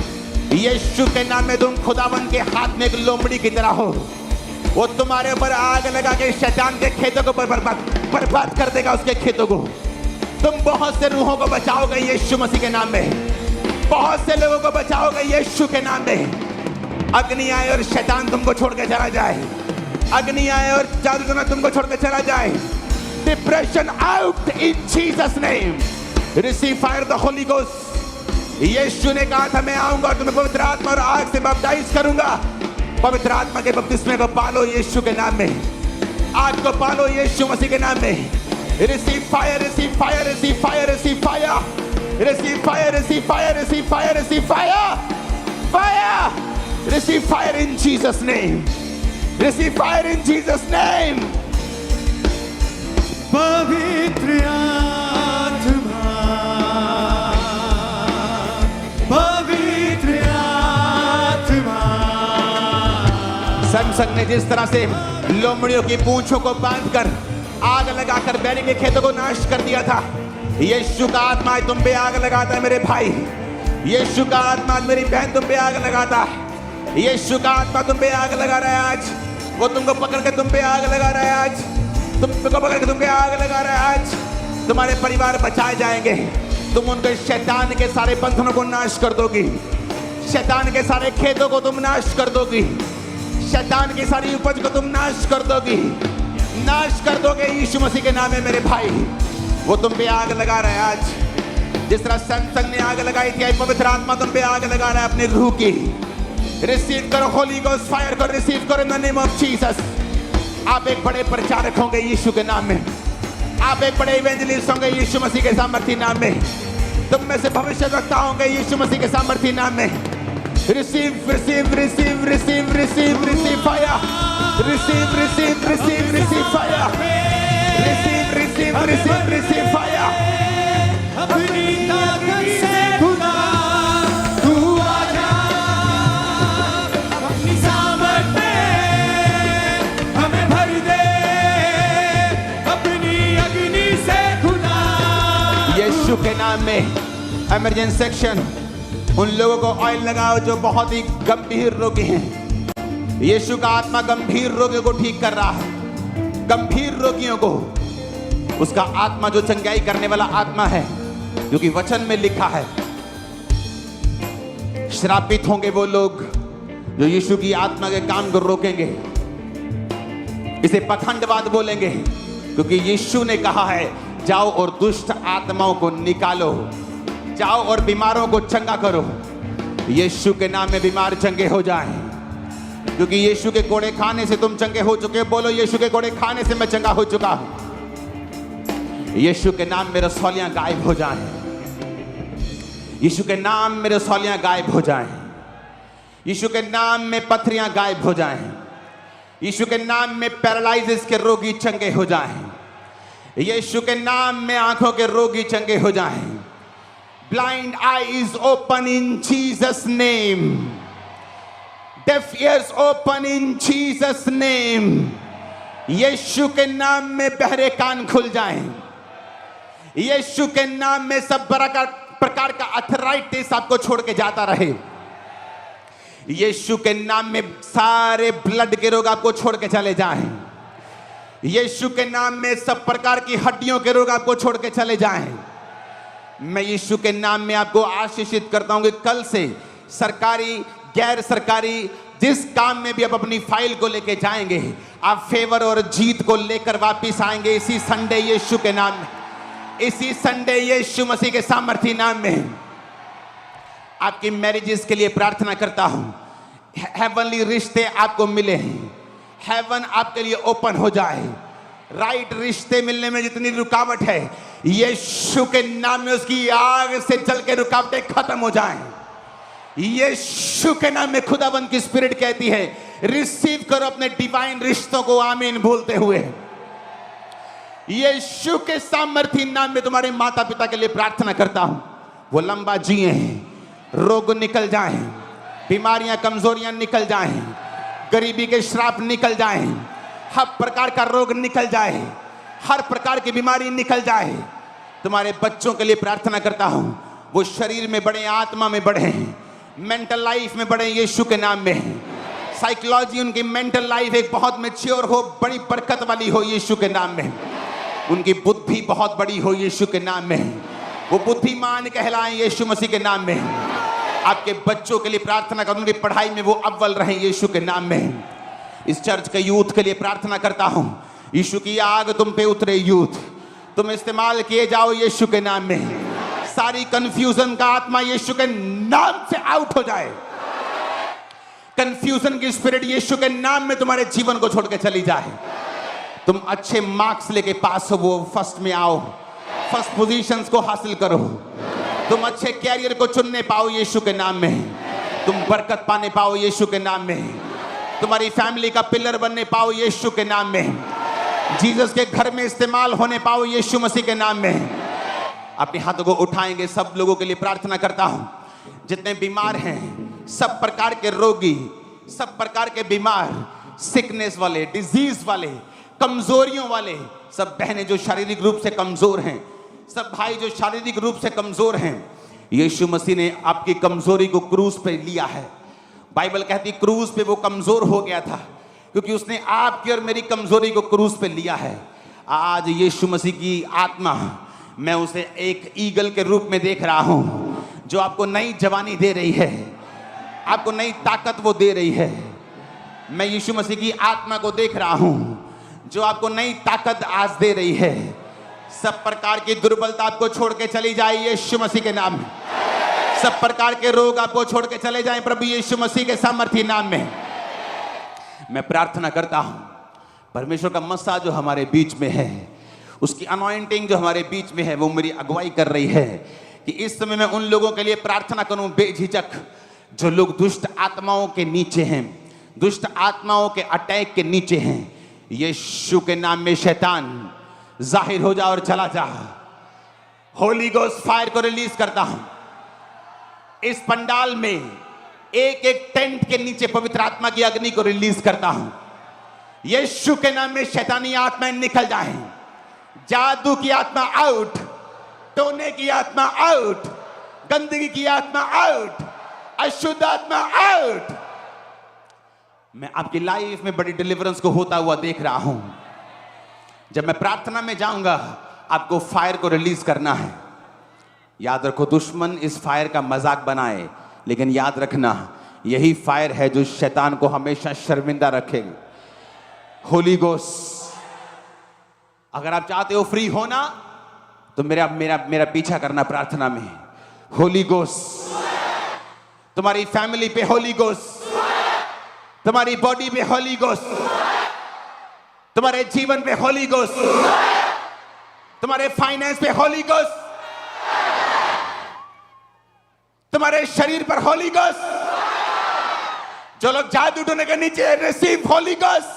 यीशु के नाम में तुम खुदावन के हाथ में एक लोमड़ी की तरह हो। वो तुम्हारे ऊपर आग लगा के शैतान के खेतों को बर्बाद कर देगा, उसके खेतों को। तुम बहुत से रूहों को बचाओगे यीशु मसीह के नाम में। बहुत से लोगों को बचाओगे यीशु के नाम में। अग्नि आए और शैतान तुमको छोड़ के चला जाए। अग्नि आए और जादूटोना तुमको छोड़ के चला जाए। Depression out in Jesus name. Receive fire the holy ghost. यीशु ने कहा था मैं आऊंगा और तुम्हें पवित्र आत्मा और आग से बैप्टाइज करूंगा। पवित्र आत्मा के बपतिस्मे को पालो यीशु के नाम में। आग को पालो यीशु मसीह के नाम में। Receive fire, receive fire, receive fire, receive fire, receive fire, receive fire, receive fire, receive fire, fire. Receive fire in Jesus name. Receive fire in Jesus name. पवित्र आत्मा, पवित्र आत्मा। सैमसंग ने जिस तरह से लोमड़ियों की पूंछों को बांधकर आग लगाकर बैरी के खेतों को नाश कर दिया था, यीशु का आत्मा तुम पे आग लगाता है मेरे भाई। यीशु का आत्मा मेरी बहन तुम पे आग लगाता है। यीशु का आत्मा तुम पे आग लगा रहा है आज। वो तुमको पकड़ के तुम पे आग लगा रहा है आज। तुमको पकड़ के तुम पे आग लगा रहा है आज। तुम्हारे परिवार बचाए जाएंगे। तुम उनके शैतान के सारे बंधनों को नाश कर दोगी। शैतान के सारे खेतों को तुम नाश कर दोगी। शैतान की सारी उपज को तुम नाश कर दोगी। नाश कर दोगे यीशु मसीह के नाम में मेरे भाई। वो तुम पे आग लगा रहा है आज। जिस तरह सैमसंग ने आग लगाई थी, आज पवित्र आत्मा तुम पे आग लगा रहा है अपनी रूह की। रिसीव करो होली गोस्ट फायर को, रिसीव करो इन द नेम ऑफ जीसस। आप एक बड़े प्रचारक होंगे यीशु के नाम में, आप एक बड़े इवेंजलिस्ट होंगे यीशु मसीह के सामर्थी नाम में, तुम में से भविष्यवक्ता होंगे यीशु मसीह के सामर्थी नाम में। Receive receive receive receive receive receive fire, receive receive receive receive fire, receive receive receive receive fire. अपनी ताकत से खुदा तू आजा, अपनी सामर्थ में हमें भर दे, अपनी अग्नि से खुदा। यीशु के नाम में इमरजेंसी सेक्शन, उन लोगों को ऑयल लगाओ जो बहुत ही गंभीर रोगी हैं। यीशु का आत्मा गंभीर रोगियों को ठीक कर रहा है, गंभीर रोगियों को। उसका आत्मा जो चंगाई करने वाला आत्मा है, क्योंकि वचन में लिखा है श्रापित होंगे वो लोग जो यीशु की आत्मा के काम को रोकेंगे। इसे पखंडवाद बोलेंगे, क्योंकि यीशु ने कहा है जाओ और दुष्ट आत्माओं को निकालो, जाओ और बीमारों को चंगा करो। यीशु के नाम में बीमार चंगे हो जाएं, क्योंकि यीशु के कोड़े खाने से तुम चंगे हो चुके हो। बोलो, यीशु के कोड़े खाने से मैं चंगा हो चुका हूं। यीशु के नाम में रसौलियां गायब हो जाएं, यीशु के नाम में रसौलियां गायब हो जाएं, यीशु के नाम में पथरियां गायब हो जाएं, यीशु के नाम में पैरालाइसिस के रोगी चंगे हो जाएं, यीशु के नाम में आंखों के रोगी चंगे हो जाएं। Blind eyes open in Jesus name, deaf ears open in Jesus name. यीशु के नाम में बहरे कान खुल जाएं, यीशु के नाम में सब प्रकार का अर्थराइटिस आपको छोड़ के जाता रहे। यीशु के नाम में सारे ब्लड के रोग आपको छोड़ के चले जाएं। यीशु के नाम में सब प्रकार की हड्डियों के रोग आपको छोड़ के चले जाएं। मैं यीशु के नाम में आपको आशीषित करता हूं कि कल से सरकारी गैर सरकारी जिस काम में भी आप अपनी फाइल को लेके जाएंगे, आप फेवर और जीत को लेकर वापस आएंगे इसी संडे यीशु के नाम में, इसी संडे यीशु मसीह के सामर्थी नाम में। आपकी मैरिजेस के लिए प्रार्थना करता हूं, हेवनली रिश्ते आपको मिले, हेवन आपके लिए ओपन हो जाए। राइट रिश्ते मिलने में जितनी रुकावट है, यीशु के नाम में उसकी आग से जल के रुकावटें खत्म हो जाएं। यीशु के नाम में खुदाबंद की स्पिरिट कहती है रिसीव करो अपने डिवाइन रिश्तों को, आमीन बोलते हुए। यीशु के सामर्थी नाम में तुम्हारे माता पिता के लिए प्रार्थना करता हूं, वो लंबा जिए, रोग निकल जाएं, बीमारियां कमजोरियां निकल जाएं, गरीबी के श्राप निकल जाएं, हर प्रकार का रोग निकल जाए, हर प्रकार की बीमारी निकल जाए। तुम्हारे बच्चों के लिए प्रार्थना करता हूं, वो शरीर में बढ़े, आत्मा में बढ़े, मेंटल लाइफ में बढ़े यीशु के नाम में। साइकोलॉजी उनकी मेंटल लाइफ एक बहुत मैच्योर हो, बड़ी बरकत वाली हो यीशु के नाम में। उनकी बुद्धि बहुत बड़ी हो यीशु के नाम में, वो बुद्धिमान कहलाएं यीशु मसीह के नाम में। आपके बच्चों के लिए प्रार्थना करूं, उनकी पढ़ाई में वो अव्वल रहे यीशु के नाम में। इस चर्च के यूथ के लिए प्रार्थना करता हूं, यीशु की आग तुम पे उतरे, यूथ तुम इस्तेमाल किए जाओ यीशु के नाम में। सारी कंफ्यूजन का आत्मा यीशु के नाम से आउट हो जाए। कंफ्यूजन की स्पिरिट यीशु के नाम में तुम्हारे जीवन को छोड़ के चली जाए। तुम अच्छे मार्क्स लेके पास हो, वो फर्स्ट में आओ, फर्स्ट पोजीशंस को हासिल करो। तुम अच्छे कैरियर को चुनने पाओ यीशु के नाम में। तुम बरकत पाने पाओ यीशु के नाम में। तुम्हारी फैमिली का पिलर बनने पाओ यीशु के नाम में। जीसस के घर में इस्तेमाल होने पाओ यीशु मसीह के नाम में। अपने हाथों को उठाएंगे, सब लोगों के लिए प्रार्थना करता हूं, जितने बीमार हैं, सब प्रकार के रोगी, सब प्रकार के बीमार, सिकनेस वाले, डिजीज वाले, कमजोरियों वाले, सब बहनें जो शारीरिक रूप से कमजोर हैं, सब भाई जो शारीरिक रूप से कमजोर हैं, यीशु मसीह ने आपकी कमजोरी को क्रूस पे लिया है। बाइबल कहती क्रूस पे वो कमजोर हो गया था, क्योंकि उसने आपकी और मेरी कमजोरी को क्रूस पे लिया है। आज यीशु मसीह की आत्मा, मैं उसे एक ईगल के रूप में देख रहा हूं, जो आपको नई जवानी दे रही है, आपको नई ताकत वो दे रही है। मैं यीशु मसीह की आत्मा को देख रहा हूं, जो आपको नई ताकत आज दे रही है। सब प्रकार की दुर्बलता आपको छोड़ के चली जाए यीशु मसीह के नाम में। सब प्रकार के रोग आपको छोड़ के चले जाएं प्रभु यीशु मसीह के सामर्थी नाम में। मैं प्रार्थना करता हूं परमेश्वर का मसा जो हमारे बीच में है, उसकी अनॉइंटिंग जो हमारे बीच में है, वो मेरी अगुवाई कर रही है कि इस समय मैं उन लोगों के लिए प्रार्थना करूं बेझिझक, जो लोग दुष्ट आत्माओं के नीचे हैं, दुष्ट आत्माओं के अटैक के नीचे हैं। यीशु के नाम में शैतान जाहिर हो जा और चला जा। होली गोस्ट फायर को रिलीज करता हूं। इस पंडाल में एक एक टेंट के नीचे पवित्र आत्मा की अग्नि को रिलीज करता हूं। यीशु के नाम में शैतानी आत्माएं निकल जाएं। जादू की आत्मा आउट, टोने की आत्मा आउट, गंदगी की आत्मा आउट, अशुद्ध आत्मा आउट। मैं आपकी लाइफ में बड़ी डिलीवरेंस को होता हुआ देख रहा हूं। जब मैं प्रार्थना में जाऊंगा आपको फायर को रिलीज करना है। याद रखो, दुश्मन इस फायर का मजाक बनाए, लेकिन याद रखना यही फायर है जो शैतान को हमेशा शर्मिंदा रखेगी। होली गोस्ट, अगर आप चाहते हो फ्री होना तो मेरा मेरा मेरा पीछा करना प्रार्थना में। होली गोस्ट तुम्हारी फैमिली पे, होली गोस्ट तुम्हारी बॉडी पे, होली गोस्ट तुम्हारे जीवन पे, होली गोस्ट तुम्हारे फाइनेंस पे, होली गोस्ट तुम्हारे शरीर पर, होली गोस्ट। जो लोग जादू टोने के नीचे, रिसीव होली गोस्ट।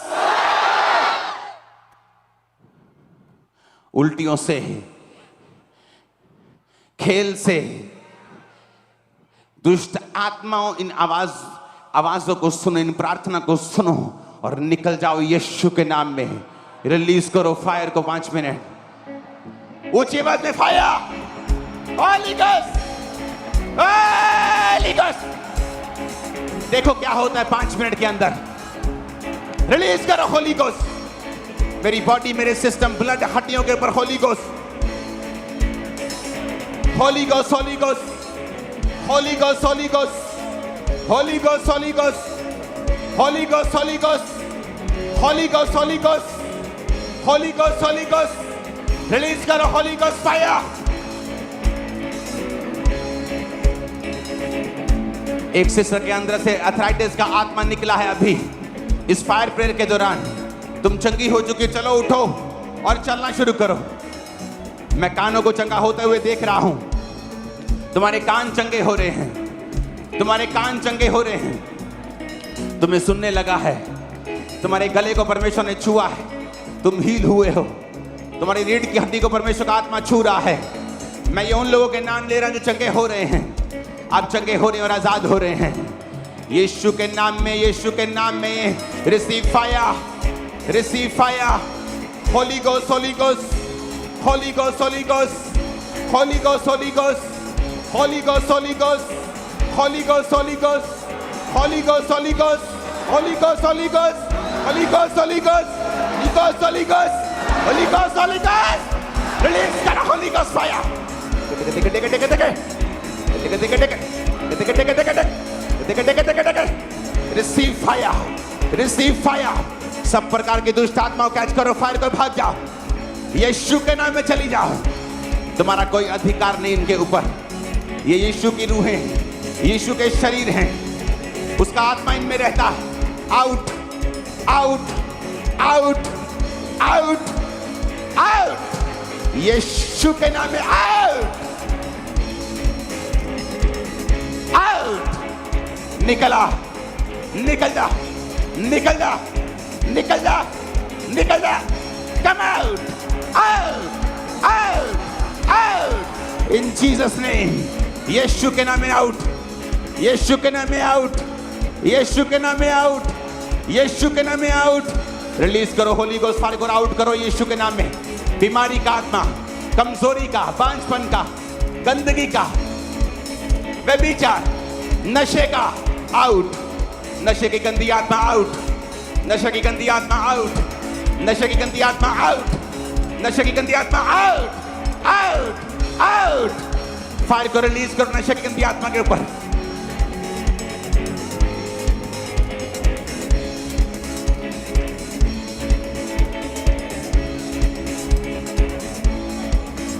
उल्टियों से, खेल से, दुष्ट आत्माओं, इन आवाजों को सुनो, इन प्रार्थना को सुनो और निकल जाओ यीशु के नाम में। रिलीज करो फायर को 5 मिनट ऊंची आवाज में। Fire, holy ghost, holy ghost. देखो क्या होता है 5 मिनट के अंदर। रिलीज करो होली गोस्ट। मेरी बॉडी, मेरे सिस्टम, ब्लड, हड्डियों के ऊपर Holi ghost, holy ghost, holy ghost, holy ghost, holy ghost, holy ghost, holy ghost, holy ghost, holy ghost, holy ghost, holy ghost, holy ghost, holy ghost. Release करो Holi ghost fire. एक sister के अंदर से arthritis का आत्मा निकला है। अभी इस फायर प्रेयर के दौरान तुम चंगी हो चुकी, चलो उठो और चलना शुरू करो। मैं कानों को चंगा होते हुए देख रहा हूं। तुम्हारे कान चंगे हो रहे हैं, तुम्हारे कान चंगे हो रहे हैं, तुम्हें सुनने लगा है, तुम्हारे गले को परमेश्वर ने छुआ है, तुम हील हुए हो, तुम्हारी रीढ़ की हड्डी को परमेश्वर का आत्मा छू रहा है। मैं ये उन लोगों के नाम ले रहा हूं जो चंगे हो रहे हैं। आप चंगे हो रहे हैं और आजाद हो रहे हैं यीशु के नाम में, यीशु के नाम में। Receive fire, receive fire. Holy ghost, holy ghost, holy ghost, holy ghost, holy ghost, holy ghost, holy ghost, holy ghost, holy ghost, holy ghost, holy ghost, holy ghost, holy ghost, holy ghost, holy ghost, holy ghost, holy ghost, holy ghost, holy ghost, holy ghost. Release कर holy ghost fire. Receive fire, receive fire. सब प्रकार की दुष्ट आत्माओं catch करो, fire को भाग जाओ। यीशु के नाम में चली जाओ। तुम्हारा कोई अधिकार नहीं इनके ऊपर। ये यीशु की रूह है, यीशु के शरीर हैं, उसका आत्मा इनमें रहता है। Out, out, out, out, out. यीशु के नाम में आउट, आउट। निकला, निकल जा, निकल जा, निकल जा, निकल जा। Come out, out, out, out. In Jesus name, यीशु के नाम में आउट, यीशु के नाम में आउट, यीशु के नाम में आउट, यीशु के नाम में आउट। रिलीज करो होली गोस्ट फायर को, आउट करो यीशु के नाम में। बीमारी का आत्मा, कमजोरी का, बांझपन का, गंदगी का, व्यभिचार, नशे का, आउट। नशे की गंदी आत्मा आउट, नशे की गंदी आत्मा आउट, नशे की गंदी आत्मा आउट, नशे की गंदी आत्मा आउट, आउट, आउट। फायर को रिलीज करो नशे की गंदी आत्मा के ऊपर।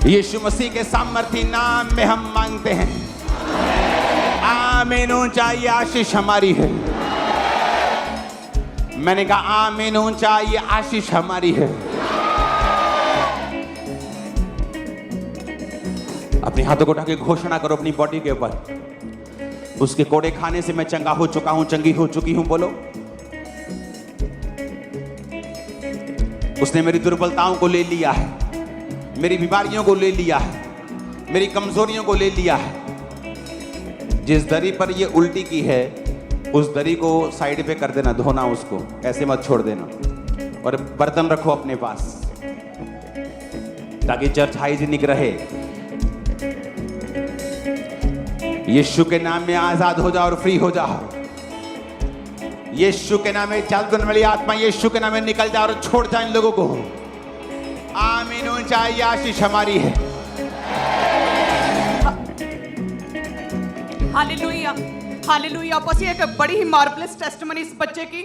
यीशु मसीह के सामर्थी नाम में हम मांगते हैं। आमीन। ऊंचा ये आशीष हमारी है। मैंने कहा आमीन। ऊंचा ये आशीष हमारी है। अपने हाथों को उठा के घोषणा करो अपनी बॉडी के ऊपर, उसके कोड़े खाने से मैं चंगा हो चुका हूं, चंगी हो चुकी हूं। बोलो, उसने मेरी दुर्बलताओं को ले लिया है, मेरी बीमारियों को ले लिया है, मेरी कमजोरियों को ले लिया है। जिस दरी पर ये उल्टी की है उस दरी को साइड पे कर देना, धोना उसको, ऐसे मत छोड़ देना। और बर्तन रखो अपने पास ताकि चर्च हाइजीनिक रहे। यीशु के नाम में आजाद हो जाओ और फ्री हो जाओ। यीशु के नाम में चलने वाली आत्मा यीशु के नाम में निकल जाओ और छोड़ जाए इन लोगों को। आमीन। ऊंचा ये आशीष हमारी है। Hallelujah, hallelujah. बस ये एक बड़ी ही मार्वलस टेस्टिमनी इस बच्चे की।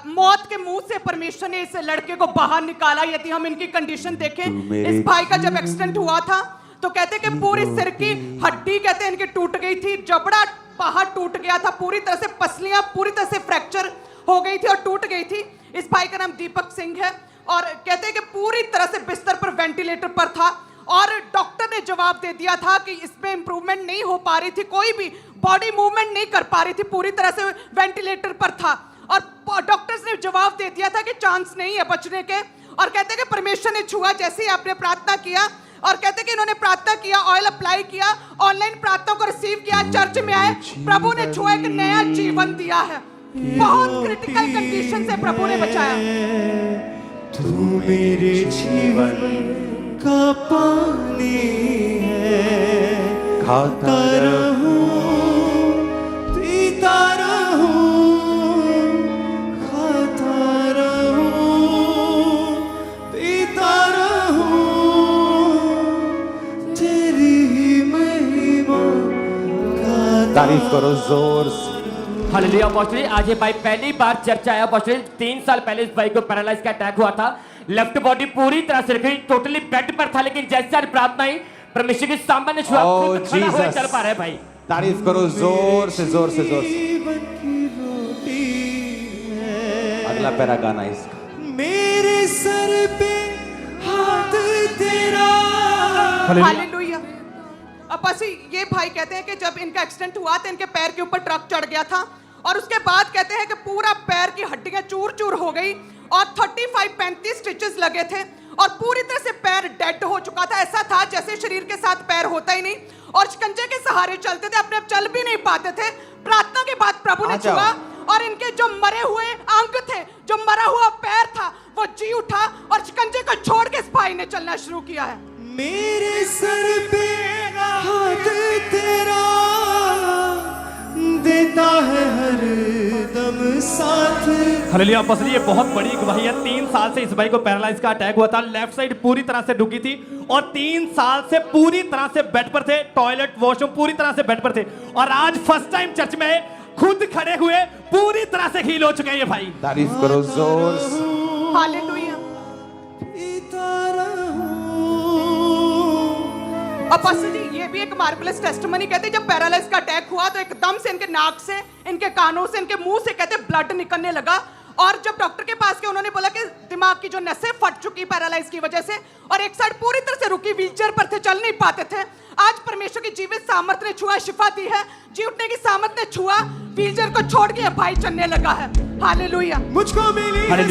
मौत के मुंह से परमेश्वर ने इस लड़के को बाहर निकाला। यदि हम इनकी कंडीशन देखें, इस भाई का जब एक्सीडेंट हुआ था तो कहते कि पूरी सिर की हड्डी कहते हैं इनकी टूट गई थी, जबड़ा बाहर टूट गया था, पूरी तरह से पसलियां पूरी तरह से फ्रैक्चर हो गई थी और टूट गई थी। इस भाई का नाम दीपक सिंह है और कहते हैं कि पूरी तरह से बिस्तर पर वेंटिलेटर पर था और डॉक्टर ने जवाब दे दिया था कि इसमें इंप्रूवमेंट नहीं हो पा रही थी, कोई भी बॉडी मूवमेंट नहीं कर पा रही थी, पूरी तरह से वेंटिलेटर पर था और डॉक्टर्स ने जवाब दे दिया था कि चांस नहीं है बचने के। और कहते हैं कि परमेश्वर ने छुआ जैसे ही आपने प्रार्थना किया और कहते कि इन्होंने प्रार्थना किया, ऑयल अप्लाई किया, ऑनलाइन प्रार्थना को रिसीव किया, चर्च में आए, प्रभु ने छुआ, एक नया जीवन दिया है। बहुत क्रिटिकल कंडीशन से प्रभु ने बचाया। तू मेरे जीवन का पानी है, खाता रहूं, पीता रहूं, खाता रहूं, पीता रहूं, तेरी ही महिमा गाता। तारीफ करो जोर से। हालेलुया। अपोस्टल, आज ये भाई पहली बार चर्च आया। अपोस्टल, 3 साल पहले इस भाई को पैरालाइज का अटैक हुआ था। लेफ्ट बॉडी पूरी तरह से रखी, टोटली बेड पर था, लेकिन जैसे आज प्रार्थना ही परमेश्वर के सामने छुआ, खुद खड़ा हुआ चल पा रहा है भाई। तारीफ करो जोर से, जोर से, जोर से। अगला पैरा गाना इसका। मेरे सर पे हाथ तेरा। हालेलुया। अब बस ये भाई कहते हैं कि जब इनका एक्सीडेंट हुआ तो इनके पैर के ऊपर ट्रक चढ़ गया था और उसके बाद कहते हैं कि पूरा पैर की हड्डियां चूर चूर हो गई और 35-35 स्टिचेस लगे थे और पूरी तरह से पैर डेड हो चुका था। ऐसा था जैसे शरीर के साथ पैर होता ही नहीं और शिकंजे के सहारे चलते थे, अपने आप चल भी नहीं पाते थे। प्रार्थना के बाद प्रभु ने छुआ और इनके जो मरे हुए अंग थे, जो मरा हुआ पैर था, वो जी उठा और शिकंजे को छोड़ के इस भाई ने चलना शुरू किया है। मेरे सर पे हाथ तेरा देता है हर दम साथ। हालेलुया। अपोस्टल, ये बहुत बड़ी गवाही है। 3 साल से इस भाई को पैरालाइज का अटैक हुआ था, लेफ्ट साइड पूरी तरह से डूबी थी और 3 साल से पूरी तरह से बेड पर थे, टॉयलेट वॉशरूम पूरी तरह से बेड पर थे और आज फर्स्ट टाइम चर्च में खुद खड़े हुए पूरी तरह से हील हो चुके हैं ये भाई। तारीफ करो जोर से। हालेलुया। अपोस्टल जी, ये भी एक मार्वलस टेस्टिमनी। कहते हैं जब पैरालाइज का अटैक हुआ तो एकदम से इनके नाक से, इनके कानों से, इनके मुंह से कहते ब्लड निकलने लगा और जब डॉक्टर के पास गए उन्होंने बोला कि दिमाग की जो नसें फट चुकी पैरालाइज की वजह से और एक साइड पूरी तरह से रुकी, व्हीलचेयर पर थे, चल नहीं पाते थे। आज परमेश्वर की जीवित सामर्थ ने छुआ, शिफा दी है, जी उठने की सामर्थ ने छुआ, व्हीलचेयर को छोड़ के भाई चलने लगा है। हालेलुया। मुझको मिली